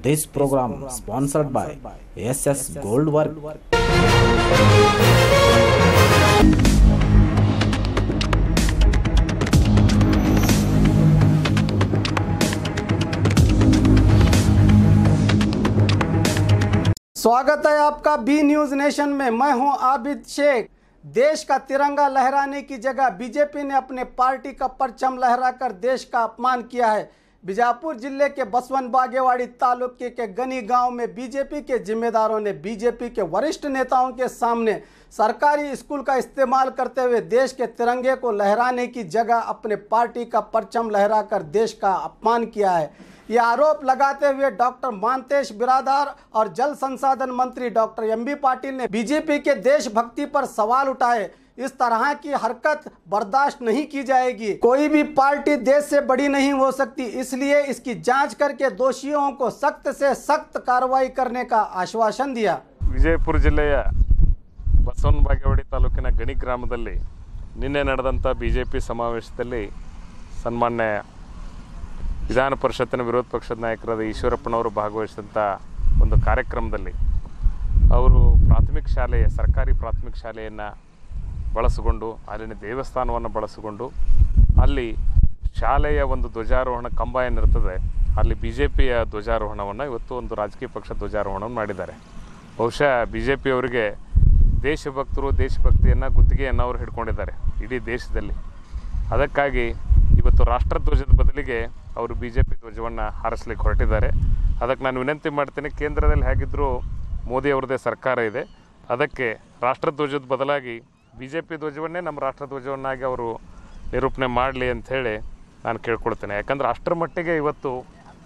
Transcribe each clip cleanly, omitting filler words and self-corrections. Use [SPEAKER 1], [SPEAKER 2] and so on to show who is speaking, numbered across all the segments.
[SPEAKER 1] This program sponsored by SS Gold Work.
[SPEAKER 2] स्वागत है आपका बी न्यूज नेशन में। मैं हूं आबिद शेख। देश का तिरंगा लहराने की जगह बीजेपी ने अपने पार्टी का परचम लहराकर देश का अपमान किया है। बीजापुर जिले के बसवन बागेवाड़ी तालुके के गनी गांव में बीजेपी के जिम्मेदारों ने बीजेपी के वरिष्ठ नेताओं के सामने सरकारी स्कूल का इस्तेमाल करते हुए देश के तिरंगे को लहराने की जगह अपने पार्टी का परचम लहराकर देश का अपमान किया है। यह आरोप लगाते हुए डॉक्टर मानतेश बिरादार और जल संसाधन मंत्री डॉक्टर एमबी पाटिल ने बीजेपी के देशभक्ति पर सवाल उठाए। इस तरह की हरकत बर्दाश्त नहीं की जाएगी। कोई भी पार्टी देश से बड़ी नहीं हो सकती, इसलिए इसकी जांच करके दोषियों को सख्त से सख्त कार्रवाई करने का आश्वासन दिया।
[SPEAKER 3] ವಿಜಯಪುರ ಜಿಲ್ಲೆಯ ಬಸವನ ಬಾಗೇವಾಡಿ ತಾಲೂಕಿನ ಗಣಿ ಗ್ರಾಮದಲ್ಲಿ ನಿನ್ನೆ ನಡೆದಂಥ ಬಿಜೆಪಿ ಸಮಾವೇಶದಲ್ಲಿ ಸನ್ಮಾನ್ಯ ವಿಧಾನ ಪರಿಷತ್ತಿನ ವಿರೋಧ ಪಕ್ಷದ ನಾಯಕರಾದ ಈಶ್ವರಪ್ಪನವರು ಭಾಗವಹಿಸಿದಂಥ ಒಂದು ಕಾರ್ಯಕ್ರಮದಲ್ಲಿ ಅವರು ಪ್ರಾಥಮಿಕ ಶಾಲೆಯ ಸರ್ಕಾರಿ ಪ್ರಾಥಮಿಕ ಶಾಲೆಯನ್ನು ಬಳಸಿಕೊಂಡು ಅಲ್ಲಿನ ದೇವಸ್ಥಾನವನ್ನು ಬಳಸಿಕೊಂಡು ಅಲ್ಲಿ ಶಾಲೆಯ ಒಂದು ಧ್ವಜಾರೋಹಣ ಕಂಬ ಏನಿರ್ತದೆ ಅಲ್ಲಿ ಬಿ ಜೆ ಪಿಯ ಧ್ವಜಾರೋಹಣವನ್ನು ಇವತ್ತು ಒಂದು ರಾಜಕೀಯ ಪಕ್ಷ ಧ್ವಜಾರೋಹಣವನ್ನು ಮಾಡಿದ್ದಾರೆ. ಬಹುಶಃ ಬಿ ಜೆ ಪಿಯವರಿಗೆ ದೇಶಭಕ್ತರು ದೇಶಭಕ್ತಿಯನ್ನು ಗುತ್ತಿಗೆಯನ್ನು ಅವರು ಹಿಡ್ಕೊಂಡಿದ್ದಾರೆ ಇಡೀ ದೇಶದಲ್ಲಿ. ಅದಕ್ಕಾಗಿ ಇವತ್ತು ರಾಷ್ಟ್ರಧ್ವಜದ ಬದಲಿಗೆ ಅವರು ಬಿ ಜೆ ಪಿ ಧ್ವಜವನ್ನು ಹಾರಿಸ್ಲಿಕ್ಕೆ ಹೊರಟಿದ್ದಾರೆ. ಅದಕ್ಕೆ ನಾನು ವಿನಂತಿ ಮಾಡ್ತೀನಿ, ಕೇಂದ್ರದಲ್ಲಿ ಹೇಗಿದ್ದರೂ ಮೋದಿ ಅವ್ರದ್ದೇ ಸರ್ಕಾರ ಇದೆ, ಅದಕ್ಕೆ ರಾಷ್ಟ್ರಧ್ವಜದ ಬದಲಾಗಿ ಬಿ ಜೆ ಪಿ ಧ್ವಜವನ್ನೇ ನಮ್ಮ ರಾಷ್ಟ್ರಧ್ವಜವನ್ನಾಗಿ ಅವರು ನಿರೂಪಣೆ ಮಾಡಲಿ ಅಂಥೇಳಿ ನಾನು ಕೇಳ್ಕೊಳ್ತೇನೆ. ಯಾಕಂದರೆ ಅಷ್ಟರ ಮಟ್ಟಿಗೆ ಇವತ್ತು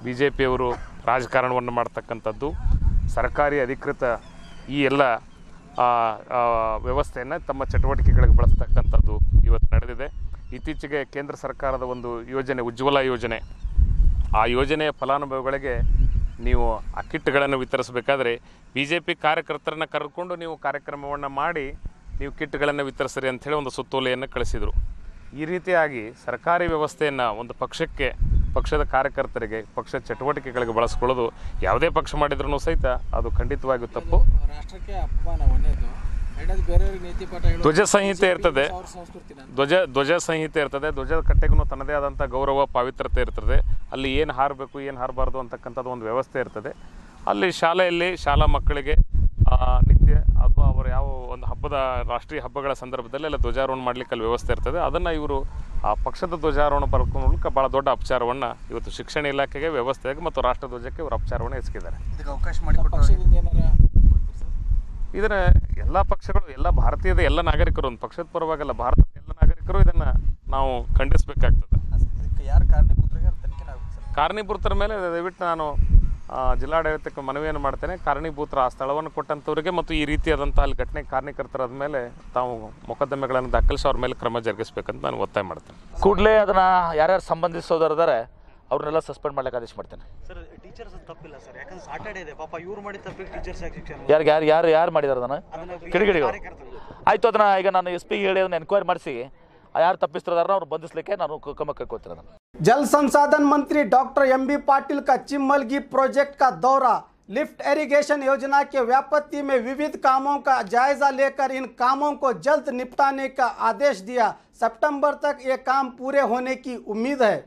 [SPEAKER 3] ಬಿ ಜೆ ಪಿಯವರು ರಾಜಕಾರಣವನ್ನು ಮಾಡ್ತಕ್ಕಂಥದ್ದು, ಸರ್ಕಾರಿ ಅಧಿಕೃತ ಈ ಎಲ್ಲ ವ್ಯವಸ್ಥೆಯನ್ನು ತಮ್ಮ ಚಟುವಟಿಕೆಗಳಿಗೆ ಬಳಸ್ತಕ್ಕಂಥದ್ದು ಇವತ್ತು ನಡೆದಿದೆ. ಇತ್ತೀಚೆಗೆ ಕೇಂದ್ರ ಸರ್ಕಾರದ ಒಂದು ಯೋಜನೆ ಉಜ್ವಲ ಯೋಜನೆ, ಆ ಯೋಜನೆಯ ಫಲಾನುಭವಿಗಳಿಗೆ ನೀವು ಆ ಕಿಟ್ಗಳನ್ನು ವಿತರಿಸಬೇಕಾದ್ರೆ ಬಿ ಜೆ ಪಿ ಕಾರ್ಯಕರ್ತರನ್ನು ಕರೆದುಕೊಂಡು ನೀವು ಕಾರ್ಯಕ್ರಮವನ್ನು ಮಾಡಿ ನೀವು ಕಿಟ್ಗಳನ್ನು ವಿತರಿಸ್ರಿ ಅಂಥೇಳಿ ಒಂದು ಸುತ್ತೋಲೆಯನ್ನು ಕಳಿಸಿದರು. ಈ ರೀತಿಯಾಗಿ ಸರ್ಕಾರಿ ವ್ಯವಸ್ಥೆಯನ್ನು ಒಂದು ಪಕ್ಷಕ್ಕೆ, ಪಕ್ಷದ ಕಾರ್ಯಕರ್ತರಿಗೆ, ಪಕ್ಷದ ಚಟುವಟಿಕೆಗಳಿಗೆ ಬಳಸ್ಕೊಳ್ಳೋದು ಯಾವುದೇ ಪಕ್ಷ ಮಾಡಿದ್ರೂ ಸಹಿತ ಅದು ಖಂಡಿತವಾಗಿಯೂ ತಪ್ಪು.
[SPEAKER 4] ರಾಷ್ಟ್ರಕ್ಕೆ ಅಪಮಾನ ಒಂದೇದು, ಎರಡನೇದು ಬೇರೆಯವರಿಗೆ ನೀತಿ ಪಾಠ ಹೇಳೋದು.
[SPEAKER 3] ಧ್ವಜ ಸಂಹಿತೆ ಇರ್ತದೆ, ಧ್ವಜ ಸಂಹಿತೆ ಇರ್ತದೆ. ಧ್ವಜದ ಕಟ್ಟೆಗೂ ತನ್ನದೇ ಆದಂಥ ಗೌರವ ಪಾವಿತ್ರತೆ ಇರ್ತದೆ. ಅಲ್ಲಿ ಏನು ಹಾರಬೇಕು ಏನು ಹಾರಬಾರ್ದು ಅಂತಕ್ಕಂಥದ್ದು ಒಂದು ವ್ಯವಸ್ಥೆ ಇರ್ತದೆ. ಅಲ್ಲಿ ಶಾಲೆಯಲ್ಲಿ ಶಾಲಾ ಮಕ್ಕಳಿಗೆ ನಿತ್ಯ ಅಥವಾ ಅವರು ಯಾವ ಒಂದು ಹಬ್ಬದ ರಾಷ್ಟ್ರೀಯ ಹಬ್ಬಗಳ ಸಂದರ್ಭದಲ್ಲಿ ಎಲ್ಲ ಧ್ವಜಾರೋಹಣ ಮಾಡಲಿಕ್ಕೆ ಅಲ್ಲಿ ವ್ಯವಸ್ಥೆ ಇರ್ತದೆ. ಅದನ್ನು ಇವರು ಆ ಪಕ್ಷದ ಧ್ವಜಾರೋಹಣ ಬರೋದ್ರ ಮೂಲಕ ಭಾಳ ದೊಡ್ಡ ಅಪಚಾರವನ್ನು ಇವತ್ತು ಶಿಕ್ಷಣ ಇಲಾಖೆಗೆ, ವ್ಯವಸ್ಥೆಗೆ ಮತ್ತು ರಾಷ್ಟ್ರಧ್ವಜಕ್ಕೆ ಇವರು ಅಪಚಾರವನ್ನು ಎಸಗಿದ್ದಾರೆ. ಇದನ್ನು ಎಲ್ಲ ಪಕ್ಷಗಳು, ಎಲ್ಲ ಭಾರತೀಯದ ಎಲ್ಲ ನಾಗರಿಕರು, ಒಂದು ಪಕ್ಷದ ಪರವಾಗಲ್ಲ, ಭಾರತದ ಎಲ್ಲ ನಾಗರಿಕರು ಇದನ್ನು ನಾವು ಖಂಡಿಸಬೇಕಾಗ್ತದೆ. ಕಾರಣೀಭೂತರ ಮೇಲೆ ದಯವಿಟ್ಟು ನಾನು ಜಿಲ್ಲಾಡಳಿತಕ್ಕೆ ಮನವಿಯನ್ನು ಮಾಡ್ತೇನೆ. ಕಾರಣೀಭೂತರ ಆ ಸ್ಥಳವನ್ನು ಕೊಟ್ಟಂಥವ್ರಿಗೆ ಮತ್ತು ಈ ರೀತಿಯಾದಂಥ ಅಲ್ಲಿ ಘಟನೆ ಕಾರಣೀಕರ್ತರಾದ ಮೇಲೆ ತಾವು ಮೊಕದ್ದಮೆಗಳನ್ನು ದಾಖಲಿಸಿ ಅವ್ರ ಮೇಲೆ ಕ್ರಮ ಜರುಗಿಸಬೇಕಂತ ನಾನು ಒತ್ತಾಯ ಮಾಡ್ತೇನೆ.
[SPEAKER 5] ಕೂಡಲೇ ಅದನ್ನು ಯಾರ್ಯಾರು ಸಂಬಂಧಿಸೋದಾರೆ ಅವ್ರನ್ನೆಲ್ಲ ಸಸ್ಪೆಂಡ್ ಮಾಡ್ಲಿಕ್ಕೆ ಆದೇಶ ಮಾಡ್ತೇನೆ.
[SPEAKER 4] ಸರ್, ಟೀಚರ್ಸ್ ತಪ್ಪಿಲ್ಲ ಸರ್, ಯಾಕಂದ್ರೆ ಸಾಟರ್ಡೆ ಇದೆ, ಪಾಪ ಇವ್ರು ಮಾಡಿದ ತಪ್ಪಿಗೆ ಟೀಚರ್ಸ್
[SPEAKER 5] ಯಾರು ಮಾಡಿದಾರೆ ಅದನ್ನು ಕಿಡಿಗಿಡಿಗಳು ಆಯಿತು. ಅದನ್ನು ಈಗ ನಾನು ಎಸ್ ಪಿ ಹೇಳಿ ಅದನ್ನು ಎನ್ಕ್ವೈರಿ ಮಾಡಿಸಿ ಯಾರು ತಪ್ಪಿಸ್ತಿರೋದಾರ ಅವ್ರು ಬಂಧಿಸಲಿಕ್ಕೆ ನಾನು ಕ್ರಮ ಕೈಗೊಳ್ತೀನಿ. ಅದನ್ನು
[SPEAKER 2] जल संसाधन मंत्री डॉक्टर एमबी पाटिल का चिम्मलगी प्रोजेक्ट का दौरा, लिफ्ट इरिगेशन योजना के व्याप्ति में विविध कामों का जायजा लेकर इन कामों को जल्द निपटाने का आदेश दिया। सितंबर तक ये काम पूरे होने की उम्मीद है।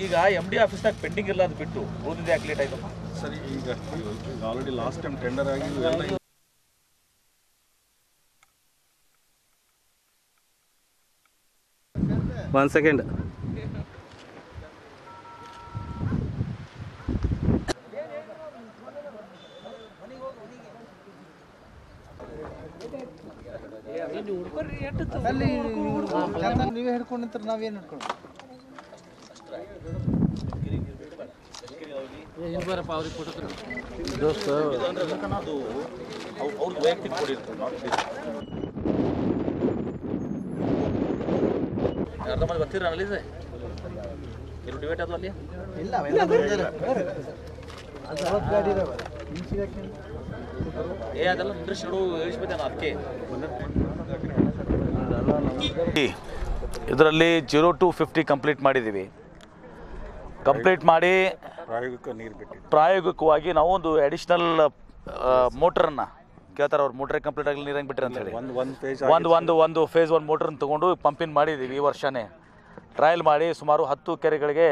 [SPEAKER 5] ಈಗ ಎಮ್ ಡಿ ಆಫೀಸ್ನಾಗ ಪೆಂಡಿಂಗ್ ಇಲ್ಲ ಅದು ಬಿಟ್ಟು ಓದಿದೆ ಯಾಕೆ ಲೇಟ್ ಆಯ್ತು
[SPEAKER 6] ಸರಿ? ಈಗ ಆಲ್ರೆಡಿ ಲಾಸ್ಟ್ ಟೈಮ್ ಟೆಂಡರ್ ಆಗಿ ಎಲ್ಲ
[SPEAKER 2] One second.
[SPEAKER 4] ನೀವೇ ಹಿಡ್ಕೊಂಡು ನಿಂತಾರೆ, ನಾವೇನು ಹಿಡ್ಕೊಂಡು ಬರಪ್ಪ ಅವ್ರಿಗೆ ಕೊಟ್ಟು
[SPEAKER 5] ದೋಸ್ತ ಅವ್ರದ್ದು ವೈಯಕ್ತಿಕ ಕೊಡಿರ್ತಾರೆ. ಅರ್ಧ ಮಂದಿ ಬರ್ತೀರ ಅಲ್ಲಿದೆ ಇರು ಡಿಬೇಟ್ ಅದು ಅಲ್ಲಿ
[SPEAKER 4] ಇಲ್ಲ
[SPEAKER 5] ಏ ಅದೆಲ್ಲ ನಿಂದ್ರಿಸಿ ನೋಡು ಹೇಳಿಸ್ಬಿಟ್ಟೆ ನಾನು ಅದಕ್ಕೆ ಇದರಲ್ಲಿ 0 to 50 ಕಂಪ್ಲೀಟ್ ಮಾಡಿದ್ದೀವಿ. ಕಂಪ್ಲೀಟ್ ಮಾಡಿ ಪ್ರಾಯೋಗಿಕವಾಗಿ ನಾವು ಒಂದು ಅಡಿಷ್ನಲ್ ಮೋಟ್ರನ್ನು ಕೇಳ್ತಾರೆ ಅವ್ರು, ಮೋಟ್ರೇ ಕಂಪ್ಲೀಟ್ ಆಗಲಿ ನೀರು ಹೆಂಗೆ ಬಿಟ್ಟಿರಿ ಅಂತ ಹೇಳಿ ಒಂದು ಫೇಸ್ 1 ಮೋಟ್ರನ್ನ ತೊಗೊಂಡು ಪಂಪಿಂಗ್ ಮಾಡಿದ್ದೀವಿ. ಈ ವರ್ಷನೇ ಟ್ರಯಲ್ ಮಾಡಿ ಸುಮಾರು 10 ಕೆರೆಗಳಿಗೆ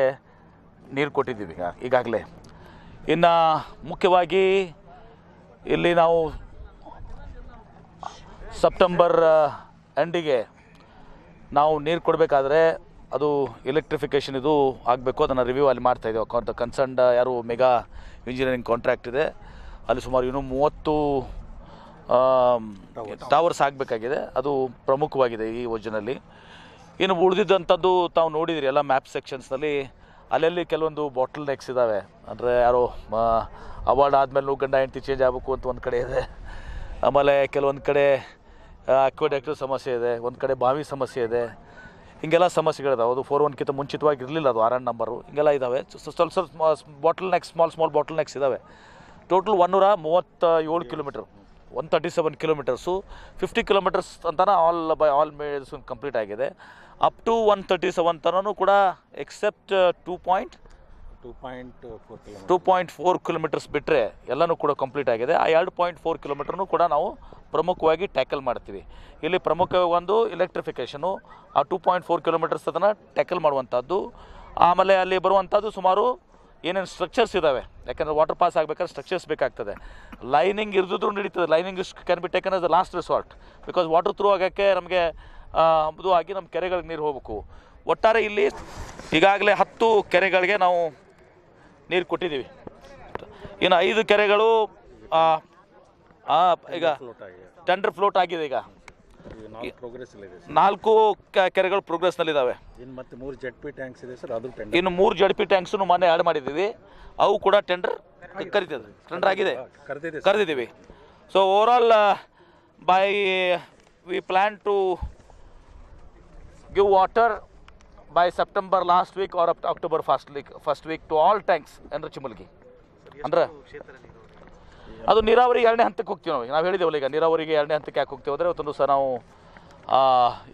[SPEAKER 5] ನೀರು ಕೊಟ್ಟಿದ್ದೀವಿ ಈಗಾಗಲೇ. ಇನ್ನು ಮುಖ್ಯವಾಗಿ ಇಲ್ಲಿ ನಾವು ಸೆಪ್ಟೆಂಬರ್ ಎಂಡಿಗೆ ನಾವು ನೀರು ಕೊಡಬೇಕಾದ್ರೆ ಅದು ಎಲೆಕ್ಟ್ರಿಫಿಕೇಷನ್ ಇದು ಆಗಬೇಕು, ಅದನ್ನು ರಿವ್ಯೂ ಅಲ್ಲಿ ಮಾಡ್ತಾಯಿದ್ದೇವೆ. ಕನ್ಸರ್ನ್ಡ್ ಯಾರು ಮೆಗಾ ಇಂಜಿನಿಯರಿಂಗ್ ಕಾಂಟ್ರಾಕ್ಟ್ ಇದೆ, ಅಲ್ಲಿ ಸುಮಾರು ಇನ್ನೂ 30 ಟವರ್ಸ್ ಆಗಬೇಕಾಗಿದೆ. ಅದು ಪ್ರಮುಖವಾಗಿದೆ ಈ ಯೋಜನೆಯಲ್ಲಿ. ಇನ್ನು ಉಳಿದಿದ್ದಂಥದ್ದು ತಾವು ನೋಡಿದಿರಿ ಎಲ್ಲ ಮ್ಯಾಪ್ ಸೆಕ್ಷನ್ಸ್ನಲ್ಲಿ, ಅಲ್ಲಲ್ಲಿ ಕೆಲವೊಂದು ಬಾಟಲ್ ನೆಕ್ಸ್ ಇದ್ದಾವೆ. ಅಂದರೆ ಯಾರೋ ಅವಾರ್ಡ್ ಆದಮೇಲೆ ಗಂಡ ಹೆಂಡತಿ ಚೇಂಜ್ ಆಗಬೇಕು ಅಂತ ಒಂದು ಕಡೆ ಇದೆ. ಆಮೇಲೆ ಕೆಲವೊಂದು ಕಡೆ ಅಕ್ವಾಡಕ್ಟಿವ್ ಸಮಸ್ಯೆ ಇದೆ, ಒಂದು ಕಡೆ ಬಾವಿ ಸಮಸ್ಯೆ ಇದೆ. ಹಿಂಗೆಲ್ಲ ಸಮಸ್ಯೆಗಳಿದಾವೆ. ಅದು 4-1ಕ್ಕಿಂತ ಮುಂಚಿತವಾಗಿ ಇರಲಿಲ್ಲ, ಅದು RN ನಂಬರು. ಹಿಂಗೆಲ್ಲ ಇದ್ದಾವೆ. ಸ್ವಲ್ಪ bottle next small bottle next ಇದ್ದಾವೆ. ಟೋಟಲ್ 137 ಕಿಲೋಮೀಟರ್, 137 ಕಿಲೋಮೀಟರ್ಸು, 50 ಕಿಲೋಮೀಟರ್ಸ್ ಅಂತಲೇ ಆಲ್ ಮೇಡ್ಸ್ ಕಂಪ್ಲೀಟ್ ಆಗಿದೆ. ಅಪ್ ಟು 137 ತನೂ ಕೂಡ ಎಕ್ಸೆಪ್ಟ್ 2.4 ಕಿಲೋಮೀಟರ್ಸ್ ಬಿಟ್ಟರೆ ಎಲ್ಲನೂ ಕೂಡ ಕಂಪ್ಲೀಟ್ ಆಗಿದೆ. ಆ 2.4 ಕಿಲೋಮೀಟರ್ನೂ ಕೂಡ ನಾವು ಪ್ರಮುಖವಾಗಿ ಟ್ಯಾಕಲ್ ಮಾಡ್ತೀವಿ. ಇಲ್ಲಿ ಪ್ರಮುಖವಾಗಿ ಒಂದು ಎಲೆಕ್ಟ್ರಿಫಿಕೇಷನು, ಆ 2.4 ಕಿಲೋಮೀಟರ್ಸ್ ಅದನ್ನು ಟ್ಯಾಕಲ್ ಮಾಡುವಂಥದ್ದು. ಆಮೇಲೆ ಅಲ್ಲಿ ಬರುವಂಥದ್ದು ಸುಮಾರು ಏನೇನು ಸ್ಟ್ರಕ್ಚರ್ಸ್ ಇದ್ದಾವೆ, ಯಾಕಂದರೆ ವಾಟರ್ ಪಾಸ್ ಆಗಬೇಕಾದ್ರೆ ಸ್ಟ್ರಕ್ಚರ್ಸ್ ಬೇಕಾಗ್ತದೆ. ಲೈನಿಂಗ್ ಇರ್ದಿದ್ರು ನಡೀತದೆ, lining can be taken as the last resort, because water through ಆಗೋಕ್ಕೆ ನಮಗೆ ಇದು ಆಗಿ ನಮ್ಮ ಕೆರೆಗಳಿಗೆ ನೀರು ಹೋಗಬೇಕು. ಒಟ್ಟಾರೆ ಇಲ್ಲಿ ಈಗಾಗಲೇ 10 ಕೆರೆಗಳಿಗೆ ನಾವು ನೀರು ಕೊಟ್ಟಿದ್ದೀವಿ. ಇನ್ನು 5 ಕೆರೆಗಳು ಈಗ ಟೆಂಡರ್ ಫ್ಲೋಟ್ ಆಗಿದೆ. ಈಗ 4 ಕೆರೆಗಳು ಪ್ರೋಗ್ರೆಸ್ನಲ್ಲಿದ್ದಾವೆ.
[SPEAKER 6] ಮತ್ತೆ 3 ZP ಟ್ಯಾಂಕ್ಸ್ ಇದೆ ಸರ್, ಅದು
[SPEAKER 5] ಇನ್ನು 3 ZP ಟ್ಯಾಂಕ್ಸನ್ನು ಮೊನ್ನೆ ಆ್ಯಡ್ ಮಾಡಿದ್ದೀವಿ. ಅವು ಕೂಡ ಟೆಂಡರ್ ಟೆಂಡರ್ ಆಗಿದೆ, ಕರೆದಿದ್ದೀವಿ. So overall we plan to give water by September last week or October first week to all tanks in ಚಿಮಲ್ಗಿ. ಅಂದ್ರೆ ಅದು ನೀರಾವರಿ 2ನೇ ಹಂತಕ್ಕೆ ಹೋಗ್ತೀವಿ ನಾವು ಹೇಳಿದ್ದೇವಲ್ಲ. ಈಗ ನೀರಾವರಿಗೆ 2ನೇ ಹಂತಕ್ಕೆ ಯಾಕೆ ಹೋಗ್ತೀವಿ ಅಂದರೆ ಇವತ್ತೊಂದು ಸಹ ನಾವು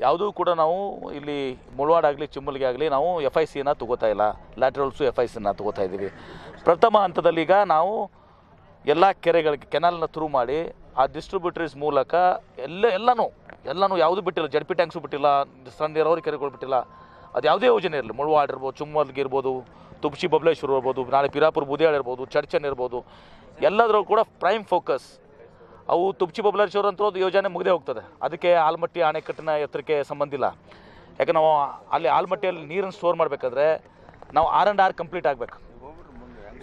[SPEAKER 5] ಯಾವುದೂ ಕೂಡ ನಾವು ಇಲ್ಲಿ ಮುಳವಾಡ ಆಗಲಿ ಚಿಮ್ಮಲ್ಗಿ ಆಗಲಿ ನಾವು FICನ ತಗೋತಾ ಇಲ್ಲ, ಲ್ಯಾಟ್ರಲ್ಸು FICನ ತಗೋತಾ ಇದ್ದೀವಿ. ಪ್ರಥಮ ಹಂತದಲ್ಲಿ ಈಗ ನಾವು ಎಲ್ಲ ಕೆರೆಗಳಿಗೆ ಕೆನಾಲ್ನ ಥ್ರೂ ಮಾಡಿ ಆ ಡಿಸ್ಟ್ರಿಬ್ಯೂಟರೀಸ್ ಮೂಲಕ ಎಲ್ಲನೂ ಯಾವುದೂ ಬಿಟ್ಟಿಲ್ಲ. ZP ಟ್ಯಾಂಕ್ಸು ಬಿಟ್ಟಿಲ್ಲ, ಸಣ್ಣ ನೀರಾವರಿ ಕೆರೆಗಳು ಬಿಟ್ಟಿಲ್ಲ. ಅದು ಯಾವುದೇ ಯೋಜನೆ ಇರಲಿ, ಮುಳವಾಡ ಇರ್ಬೋದು, ಚಿಮ್ಮಲ್ಗಿ ಇರ್ಬೋದು, ತುಪ್ಸಿ ಬಬಲೇಶ್ವರ ಇರ್ಬೋದು, ನಾಳೆ ಪಿರಾಪುರ ಬೂದಿಯಾಳ ಇರ್ಬೋದು, ಚರ್ಚನ್ ಇರ್ಬೋದು, ಎಲ್ಲದರೂ ಕೂಡ ಪ್ರೈಮ್ ಫೋಕಸ್. ಅವು ತುಪ್ಸಿ ಬಬಲೇಶ್ವರ ಅಂತೂ ಅದು ಯೋಜನೆ ಮುಗಿದೇ ಹೋಗ್ತದೆ. ಅದಕ್ಕೆ ಆಲ್ಮಟ್ಟಿ ಅಣೆಕಟ್ಟಿನ ಎತ್ತರಕ್ಕೆ ಸಂಬಂಧ ಇಲ್ಲ. ಯಾಕೆ ನಾವು ಅಲ್ಲಿ ಆಲ್ಮಟ್ಟಿಯಲ್ಲಿ ನೀರನ್ನು ಸ್ಟೋರ್ ಮಾಡಬೇಕಾದ್ರೆ ನಾವು R&R ಕಂಪ್ಲೀಟ್ ಆಗಬೇಕು.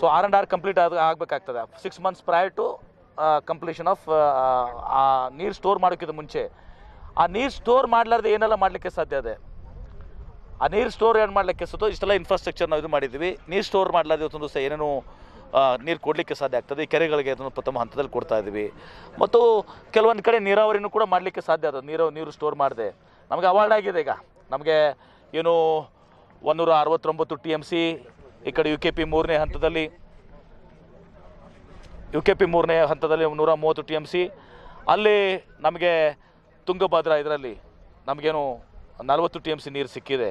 [SPEAKER 5] ಸೊ R&R ಕಂಪ್ಲೀಟ್ ಆಗಬೇಕಾಗ್ತದೆ 6 months prior to completion of ಆ ನೀರು ಸ್ಟೋರ್ ಮಾಡೋಕ್ಕಿಂತ ಮುಂಚೆ. ಆ ನೀರು ಸ್ಟೋರ್ ಮಾಡಲಾರ್ದೆ ಏನೆಲ್ಲ ಮಾಡಲಿಕ್ಕೆ ಸಾಧ್ಯ ಇದೆ, ಆ ನೀರು ಸ್ಟೋರ್ ಏನು ಮಾಡಲಿಕ್ಕೆ ಇಷ್ಟೆಲ್ಲ ಇನ್ಫ್ರಾಸ್ಟ್ರಕ್ಚರ್ ನಾವು ಇದು ಮಾಡಿದ್ದೀವಿ. ನೀರು ಸ್ಟೋರ್ ಮಾಡಲಾರ್ದೆ ಇವತ್ತೊಂದು ಸಹ ಏನೇನು ನೀರು ಕೊಡಲಿಕ್ಕೆ ಸಾಧ್ಯ ಆಗ್ತದೆ. ಈ ಕೆರೆಗಳಿಗೆ ಅದನ್ನು ಪ್ರಥಮ ಹಂತದಲ್ಲಿ ಕೊಡ್ತಾ ಇದ್ದೀವಿ. ಮತ್ತು ಕೆಲವೊಂದು ಕಡೆ ನೀರಾವರಿನೂ ಕೂಡ ಮಾಡಲಿಕ್ಕೆ ಸಾಧ್ಯ ಅದು. ನೀರು ಸ್ಟೋರ್ ಮಾಡಿದೆ ನಮಗೆ ಅವಾರ್ಡ್ ಆಗಿದೆ. ಈಗ ನಮಗೆ ಏನು 169 TMC, ಈ ಕಡೆ UKP 3ನೇ ಹಂತದಲ್ಲಿ 130 TMC. ಅಲ್ಲಿ ನಮಗೆ ತುಂಗಭದ್ರಾ ಇದರಲ್ಲಿ ನಮಗೇನು 40 TMC ನೀರು ಸಿಕ್ಕಿದೆ.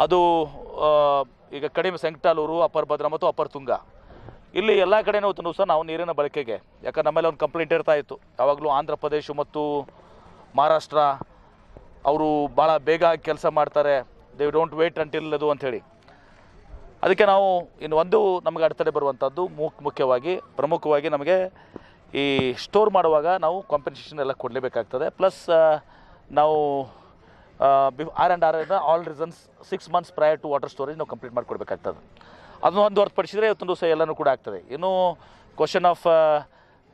[SPEAKER 5] ಅದು ಈಗ ಕಡಿಮೆ ಸಂಕಟಾಲೂರು, ಅಪ್ಪರ್ ಭದ್ರಾ ಮತ್ತು ಅಪ್ಪರ್ ತುಂಗ, ಇಲ್ಲಿ ಎಲ್ಲ ಕಡೆನೂ ಹೊತ್ತು ಸಹ ನಾವು ನೀರಿನ ಬಳಕೆಗೆ, ಯಾಕಂದ್ರೆ ನಮ್ಮಲ್ಲಿ ಒಂದು ಕಂಪ್ಲೇಂಟ್ ಇರ್ತಾ ಇತ್ತು ಯಾವಾಗಲೂ, ಆಂಧ್ರ ಪ್ರದೇಶ ಮತ್ತು ಮಹಾರಾಷ್ಟ್ರ ಅವರು ಭಾಳ ಬೇಗ ಕೆಲಸ ಮಾಡ್ತಾರೆ, ದೇ ಡೋಂಟ್ ವೇಟ್ ಅಂಟಿಲ್ ಅದು ಅಂಥೇಳಿ. ಅದಕ್ಕೆ ನಾವು ಒಂದು ನಮಗೆ ಅಡೆತಡೆ ಬರುವಂಥದ್ದು ಮುಖ್ಯವಾಗಿ ಪ್ರಮುಖವಾಗಿ ನಮಗೆ ಈ ಸ್ಟೋರ್ ಮಾಡುವಾಗ ನಾವು ಕಾಂಪೆನ್ಸೇಷನ್ ಎಲ್ಲ ಕೊಡಲೇಬೇಕಾಗ್ತದೆ. ಪ್ಲಸ್ ನಾವು R&R all reasons 6 months prior to water storage ನಾವು ಕಂಪ್ಲೀಟ್ ಮಾಡಿಕೊಡ್ಬೇಕಾಗ್ತದೆ. ಅದನ್ನು ಹೊರತುಪಡಿಸಿದರೆ ಇವತ್ತೊಂದು ಸಹ ಎಲ್ಲನೂ ಕೂಡ ಆಗ್ತದೆ. ಇನ್ನು ಕ್ವಶನ್ ಆಫ್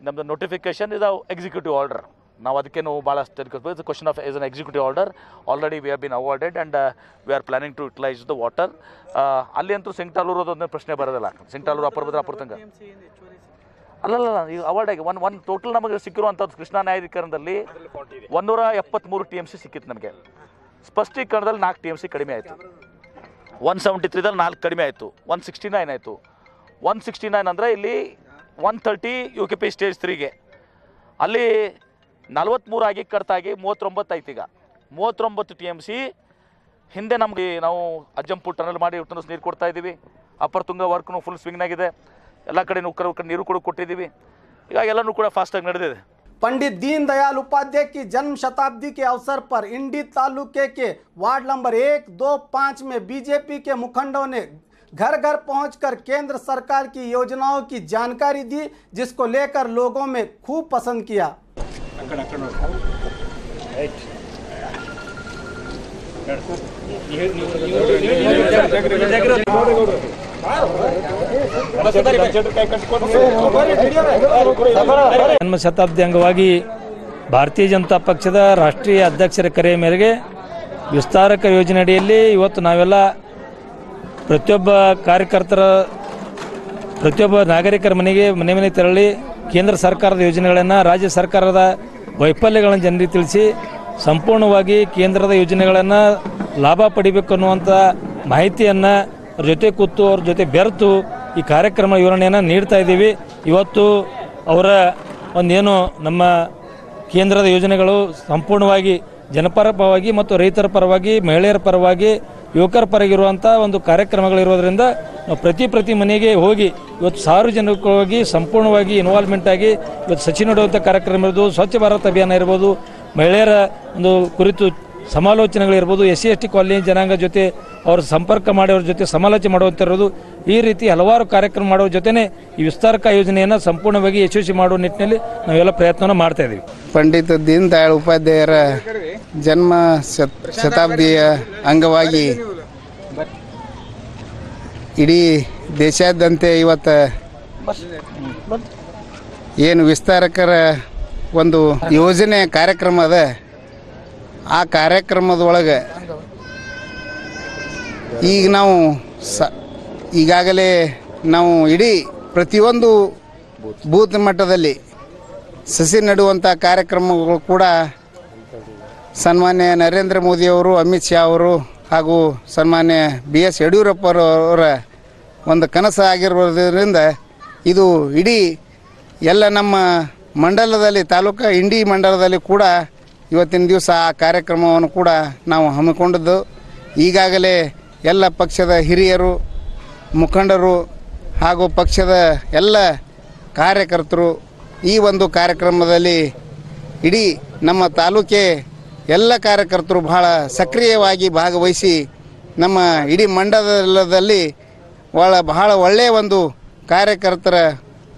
[SPEAKER 5] ನಮ್ಮದು ನೋಟಿಫಿಕೇಷನ್ ಇದು ಎಕ್ಸಿಕ್ಯೂಟಿವ್ ಆರ್ಡರ್. ನಾವು ಅದಕ್ಕೇನು ಭಾಳಷ್ಟು it's question of as an executive order. Already we have been awarded and we are planning to utilise the water. ಅಲ್ಲಿ ಅಂತೂ ಸಿಂಗ್ಟಾಲೂರು ಅದೊಂದು ಪ್ರಶ್ನೆ ಬರೋದಿಲ್ಲ. ಸಿಂಗ್ಟಾಲೂರು, ಅಪ್ಪರ್ ಭದ್ರಾ, ಅಪ್ಪರ್ ತುಂಗ ಅಲ್ಲಲ್ಲ, ಈಗ ಅವಾರ್ಡ್ ಆಗಿ ಒನ್ ಟೋಟಲ್ ನಮಗೆ ಸಿಕ್ಕಿರುವಂಥದ್ದು ಕೃಷ್ಣಾ ನ್ಯಾಯಾಧಿಕರಣದಲ್ಲಿ 173 TMC ಸಿಕ್ಕಿತ್ತು ನಮಗೆ. ಸ್ಪಷ್ಟೀಕರಣದಲ್ಲಿ 4 TMC ಕಡಿಮೆ ಆಯಿತು. 173ದಲ್ಲಿ 4 ಕಡಿಮೆ ಆಯಿತು, 169 ಆಯಿತು. 169 ಅಂದರೆ ಇಲ್ಲಿ 130 UKP ಸ್ಟೇಜ್ 3ಗೆ, ಅಲ್ಲಿ 43 ಆಗಿ ಕಟ್ತಾಗಿ 39 ಆಯ್ತು. ಈಗ 39 TMC ಹಿಂದೆ ನಮಗೆ ನಾವು ಅಜ್ಜಂಪುರ ಟನಲ್ ಮಾಡಿ ಟನಲ್ಸ್ ನೀರು ಕೊಡ್ತಾ ಇದ್ದೀವಿ. ಅಪ್ಪರ್ ತುಂಗ ವರ್ಕ್ನು ಫುಲ್ ಸ್ವಿಂಗ್ನಾಗಿದೆ. ಎಲ್ಲ ಕಡೆ ನೀರು ಕೂಡ ಕೊಟ್ಟಿದ್ದೀವಿ. ಈಗ ಎಲ್ಲನೂ ಕೂಡ ಫಾಸ್ಟಾಗಿ ನಡೆದಿದೆ.
[SPEAKER 2] पंडित दीनदयाल उपाध्याय की जन्म शताब्दी के अवसर पर इंडी तालुके के वार्ड नंबर 1, 2, 5 में बीजेपी के मुखंडों ने घर घर पहुंचकर केंद्र सरकार की योजनाओं की जानकारी दी, जिसको लेकर लोगों में खूब पसंद किया.
[SPEAKER 7] ಜನ್ಮ ಶತಾಬ್ದಿ ಅಂಗವಾಗಿ ಭಾರತೀಯ ಜನತಾ ಪಕ್ಷದ ರಾಷ್ಟ್ರೀಯ ಅಧ್ಯಕ್ಷರ ಕರೆಯ ಮೇರೆಗೆ ವಿಸ್ತಾರಕ ಯೋಜನೆ ಅಡಿಯಲ್ಲಿ ಇವತ್ತು ನಾವೆಲ್ಲ ಪ್ರತಿಯೊಬ್ಬ ನಾಗರಿಕರ ಮನೆಗೆ ಮನೆ ತೆರಳಿ ಕೇಂದ್ರ ಸರ್ಕಾರದ ಯೋಜನೆಗಳನ್ನು, ರಾಜ್ಯ ಸರ್ಕಾರದ ವೈಫಲ್ಯಗಳನ್ನು ಜನರಿಗೆ ತಿಳಿಸಿ ಸಂಪೂರ್ಣವಾಗಿ ಕೇಂದ್ರದ ಯೋಜನೆಗಳನ್ನು ಲಾಭ ಪಡಿಬೇಕು ಅನ್ನುವಂಥ ಮಾಹಿತಿಯನ್ನು ಅವ್ರ ಜೊತೆ ಕೂತು ಅವ್ರ ಜೊತೆ ಬೆರೆತು ಈ ಕಾರ್ಯಕ್ರಮ ವಿವರಣೆಯನ್ನು ನೀಡ್ತಾ ಇದ್ದೀವಿ. ಇವತ್ತು ಅವರ ಒಂದೇನು ನಮ್ಮ ಕೇಂದ್ರದ ಯೋಜನೆಗಳು ಸಂಪೂರ್ಣವಾಗಿ ಜನಪರ ಪರವಾಗಿ ಮತ್ತು ರೈತರ ಪರವಾಗಿ, ಮಹಿಳೆಯರ ಪರವಾಗಿ, ಯುವಕರ ಪರವಾಗಿರುವಂಥ ಒಂದು ಕಾರ್ಯಕ್ರಮಗಳಿರೋದ್ರಿಂದ ನಾವು ಪ್ರತಿ ಮನೆಗೆ ಹೋಗಿ ಇವತ್ತು ಸಾರ್ವಜನಿಕವಾಗಿ ಸಂಪೂರ್ಣವಾಗಿ ಇನ್ವಾಲ್ವ್ಮೆಂಟ್ ಆಗಿ ಇವತ್ತು ಸಸಿ ನೆಡುವಂಥ ಕಾರ್ಯಕ್ರಮ ಇರ್ಬೋದು, ಸ್ವಚ್ಛ ಭಾರತ್ ಅಭಿಯಾನ ಇರ್ಬೋದು, ಮಹಿಳೆಯರ ಒಂದು ಕುರಿತು ಸಮಾಲೋಚನೆಗಳಿರ್ಬೋದು, SC/ST ಕಾಲನಿ ಜನಾಂಗ ಜೊತೆ ಅವ್ರ ಸಂಪರ್ಕ ಮಾಡಿ ಅವ್ರ ಜೊತೆ ಸಮಾಲೋಚನೆ ಮಾಡುವಂತಿರೋದು, ಈ ರೀತಿ ಹಲವಾರು ಕಾರ್ಯಕ್ರಮ ಮಾಡೋ ಜೊತೆನೇ ಈ ವಿಸ್ತಾರಕ ಯೋಜನೆಯನ್ನು ಸಂಪೂರ್ಣವಾಗಿ ಯಶಸ್ವಿ ಮಾಡುವ ನಿಟ್ಟಿನಲ್ಲಿ ನಾವೆಲ್ಲ ಪ್ರಯತ್ನವನ್ನು ಮಾಡ್ತಾ ಇದ್ದೀವಿ.
[SPEAKER 8] ಪಂಡಿತ್ ದೀನ್ ದಯಾಳ್ ಉಪಾಧ್ಯಾಯರ ಜನ್ಮ ಶತಾಬ್ದಿಯ ಅಂಗವಾಗಿ ಇಡೀ ದೇಶಾದ್ಯಂತ ಇವತ್ತು ಏನು ವಿಸ್ತಾರಕರ ಒಂದು ಯೋಜನೆ ಕಾರ್ಯಕ್ರಮ ಅದ, ಆ ಕಾರ್ಯಕ್ರಮದೊಳಗೆ ಈಗ ನಾವು ಈಗಾಗಲೇ ನಾವು ಇಡೀ ಪ್ರತಿಯೊಂದು ಬೂತ್ ಮಟ್ಟದಲ್ಲಿ ಸಸಿ ನೆಡುವಂಥ ಕಾರ್ಯಕ್ರಮಗಳು ಕೂಡ ಸನ್ಮಾನ್ಯ ನರೇಂದ್ರ ಮೋದಿಯವರು, ಅಮಿತ್ ಶಾ ಅವರು ಹಾಗೂ ಸನ್ಮಾನ್ಯ BS ಯಡಿಯೂರಪ್ಪರವರ ಒಂದು ಕನಸು ಆಗಿರೋದ್ರಿಂದ ಇದು ಇಡೀ ಎಲ್ಲ ನಮ್ಮ ಮಂಡಲದಲ್ಲಿ, ತಾಲೂಕು ಇಂಡಿ ಮಂಡಲದಲ್ಲಿ ಕೂಡ ಇವತ್ತಿನ ದಿವಸ ಆ ಕಾರ್ಯಕ್ರಮವನ್ನು ಕೂಡ ನಾವು ಹಮ್ಮಿಕೊಂಡಿದ್ದು. ಈಗಾಗಲೇ ಎಲ್ಲ ಪಕ್ಷದ ಹಿರಿಯರು, ಮುಖಂಡರು ಹಾಗೂ ಪಕ್ಷದ ಎಲ್ಲ ಕಾರ್ಯಕರ್ತರು ಈ ಒಂದು ಕಾರ್ಯಕ್ರಮದಲ್ಲಿ ಇಡೀ ನಮ್ಮ ತಾಲೂಕೆ ಎಲ್ಲ ಕಾರ್ಯಕರ್ತರು ಬಹಳ ಸಕ್ರಿಯವಾಗಿ ಭಾಗವಹಿಸಿ ನಮ್ಮ ಇಡೀ ಮಂಡಲದಲ್ಲಿ ಬಹಳ ಒಳ್ಳೆಯ ಒಂದು ಕಾರ್ಯಕರ್ತರ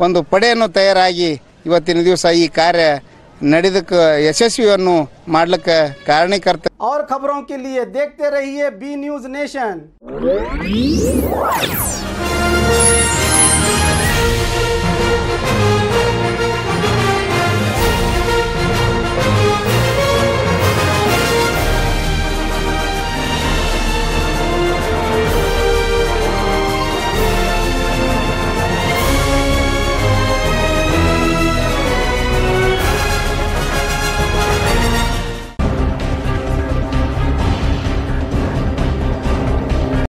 [SPEAKER 8] ಒಂದು ಪಡೆಯನ್ನು ತಯಾರಾಗಿ ಇವತ್ತಿನ ದಿವಸ ಈ ಕಾರ್ಯ ನಡೆದಕ್ಕೆ ಯಶಸ್ವಿಯನ್ನು ಮಾಡಲಿಕ್ಕೆ ಕಾರಣೀಕರ್ತ.
[SPEAKER 2] और खबरों के लिए देखते रहिए B News Nation.